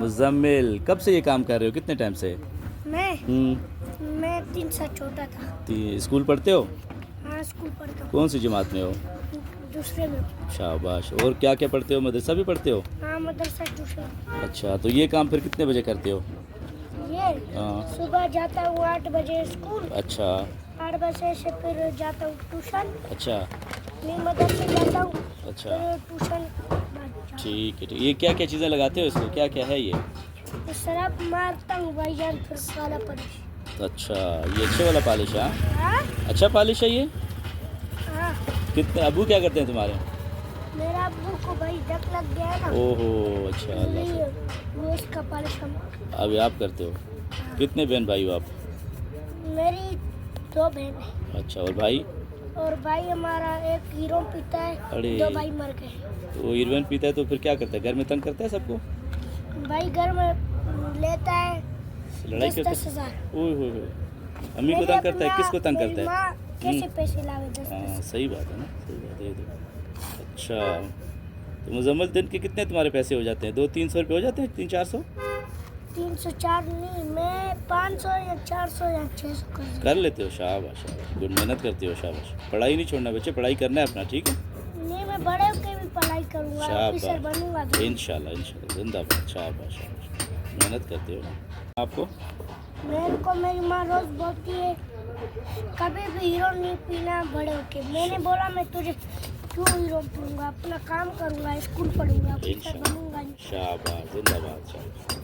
मुज़म्मिल, कब से ये काम कर रहे हो, कितने टाइम से? मैं 3 साल छोटा था। स्कूल पढ़ते हो? हाँ, स्कूल पढ़ता हूँ। कौन सी जमात में हो? दूसरे में। शाबाश। और क्या क्या पढ़ते हो, मदरसा भी पढ़ते हो? हाँ, मदरसा ट्यूशन। अच्छा, तो ये काम फिर कितने बजे करते हो? ये हाँ। सुबह जाता हूँ 8 बजे स्कूल। अच्छा 8 बजे से फिर जाता हूँ ट्यूशन। अच्छा मैं मदरसे जाता हूँ। अच्छा, फिर ट्यूशन ठीक है। ठीक, ये क्या क्या चीज़ें लगाते हो इसको, क्या क्या है ये? शराब मारता हूँ भाईजान, फिर काला पॉलिश। अच्छा, ये अच्छे वाला पॉलिश है? हाँ? हाँ अच्छा पॉलिश है ये? हाँ। कितने अबू क्या करते हैं तुम्हारे? मेरा अब्बू को भाई डक लग गया है ना, ओहो, अच्छा, अल्लाह से। इसलिए वो उसका पॉलिश हम। अभी आप करते हो? कितने बहन भाई हो आप? मेरी 2 बहन है। अच्छा, और भाई? और भाई हमारा एक हीरो पीता है। अरे। 2 भाई मर गए। तो हीरोइन पीता है तो फिर क्या करता है, घर में तंग करता है सबको? भाई घर में लेता है लड़ाई 10 करता हज़ार। है? ओए होए होए। अम्मी को तंग करता है, किसको तंग करता है? माँ कैसे पैसे लावे 10 हाँ, सही बात है ना, सही बात है ये तो। अच्छा, तो मुजम्मल दिन के कितने तुम्हारे पैसे हो जाते हैं, 200-300 रुपये हो जाते हैं, 300-400? 304 नहीं, मैं 500 या 400 या 600 कर लेते हो? शाबाश शाबाश, गुड, मेहनत करते हो, शाबाश। पढ़ाई नहीं छोड़ना बच्चे, पढ़ाई करना है अपना, ठीक है? नहीं, मैं बड़े होकर भी पढ़ाई करूँगा, ऑफिसर बनूंगा। इंशाल्लाह इंशाल्लाह, जिंदाबाद, शाबाश शाबाश, मेहनत करते हो। आपको? मेरे को मेरी माँ रोज बोलती है कभी भी हीरो नहीं पीना बड़े होके। मैंने बोला मैं तुझे क्यों हीरो पीऊँगा, अपना काम करूँगा, स्कूल पढ़ूंगा, ऑफिसर बनूंगा। शाबाश, जिंदाबाद, शाबाश।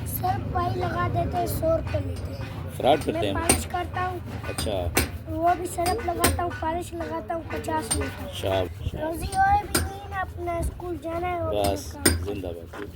सर पाई लगा देते हैं, 100 रुपये लेते हैं। फ्रॉड करते मैं हैं? पॉलिश करता हूँ, अच्छा, वो भी सरफ लगाता हूँ, पॉलिश लगाता हूँ, 50 लेता हूँ। शाबाश, रोजी होए भी नहीं ना, अपना स्कूल जाना है और बस, अपना काम। जिंदाबाद।